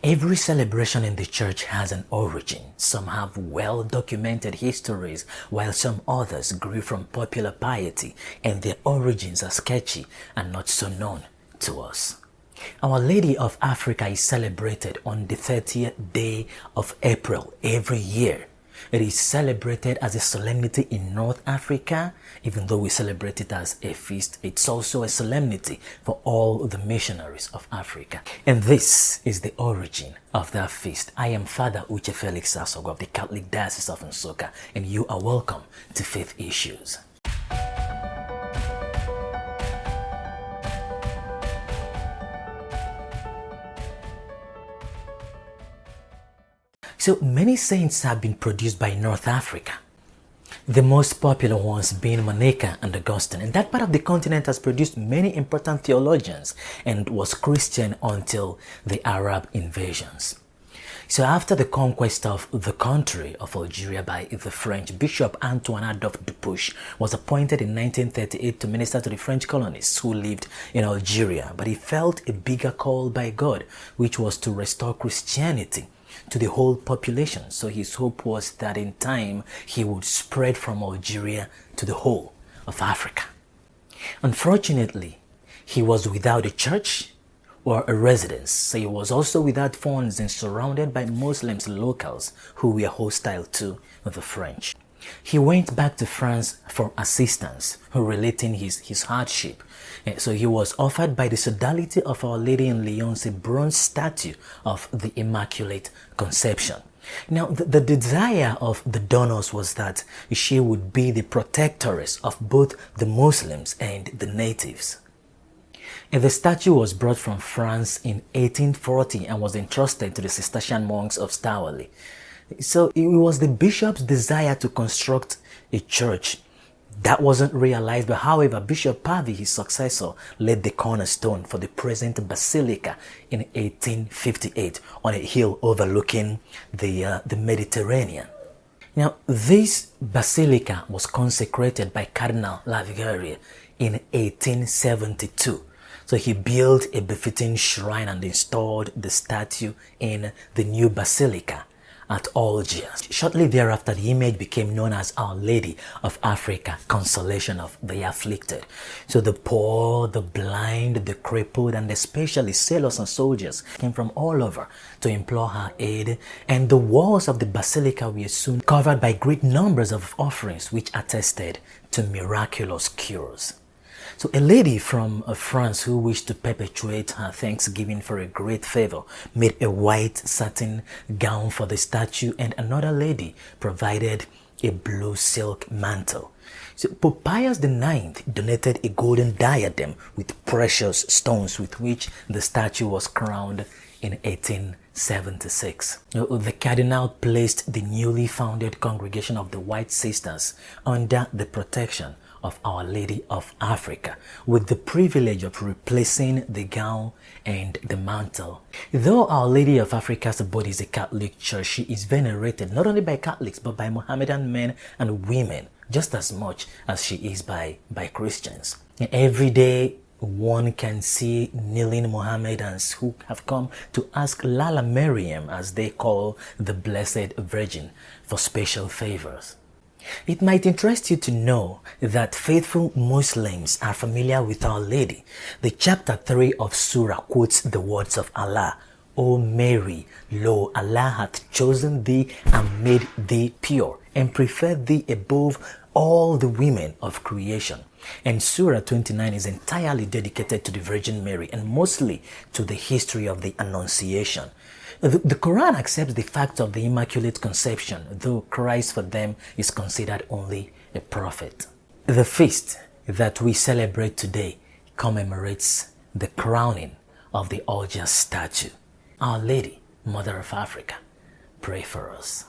Every celebration in the church has an origin. Some have well-documented histories, while some others grew from popular piety, and their origins are sketchy and not so known to us. Our Lady of Africa is celebrated on the 30th day of April every year. It is celebrated as a solemnity in North Africa. Even though we celebrate it as a feast, it's also a solemnity for all the missionaries of Africa. And this is the origin of that feast. I am Father Uche Felix Sasogo of the Catholic Diocese of Nsukka, and you are welcome to Faith Issues. So many saints have been produced by North Africa. The most popular ones being Monica and Augustine, and that part of the continent has produced many important theologians and was Christian until the Arab invasions. So after the conquest of the country of Algeria by the French, Bishop Antoine Adolphe Dupuche was appointed in 1938 to minister to the French colonists who lived in Algeria, but he felt a bigger call by God, which was to restore Christianity to the whole population. So his hope was that in time he would spread from Algeria to the whole of Africa. Unfortunately, he was without a church or a residence, so he was also without funds and surrounded by Muslims locals who were hostile to the French. He went back to France for assistance, relating his hardship. So he was offered by the Sodality of Our Lady in Lyons a bronze statue of the Immaculate Conception. Now, the desire of the donors was that she would be the protectoress of both the Muslims and the natives. And the statue was brought from France in 1840 and was entrusted to the Cistercian monks of Stawarly. So it was the bishop's desire to construct a church. That wasn't realized, but however, Bishop Pavy, his successor, laid the cornerstone for the present basilica in 1858 on a hill overlooking the Mediterranean. Now, this basilica was consecrated by Cardinal Algeria in 1872. So he built a befitting shrine and installed the statue in the new basilica at Algiers. Shortly thereafter, the image became known as Our Lady of Africa, Consolation of the Afflicted. So the poor, the blind, the crippled, and especially sailors and soldiers came from all over to implore her aid, and the walls of the basilica were soon covered by great numbers of offerings which attested to miraculous cures. So a lady from France who wished to perpetuate her thanksgiving for a great favor made a white satin gown for the statue, and another lady provided a blue silk mantle. So Pope Pius IX donated a golden diadem with precious stones with which the statue was crowned in 1876. The cardinal placed the newly founded Congregation of the White Sisters under the protection of Our Lady of Africa, with the privilege of replacing the gown and the mantle. Though Our Lady of Africa's body is a Catholic church, she is venerated not only by Catholics but by Mohammedan men and women just as much as she is by Christians. And every day one can see kneeling Mohammedans who have come to ask Lala Maryam, as they call the Blessed Virgin, for special favors. It might interest you to know that faithful Muslims are familiar with Our Lady. The chapter 3 of Surah quotes the words of Allah, O Mary, lo, Allah hath chosen thee and made thee pure, and preferred thee above all the women of creation. And Surah 29 is entirely dedicated to the Virgin Mary and mostly to the history of the Annunciation. The Quran accepts the fact of the Immaculate Conception, though Christ for them is considered only a prophet. The feast that we celebrate today commemorates the crowning of the Algiers statue. Our Lady, Mother of Africa, pray for us.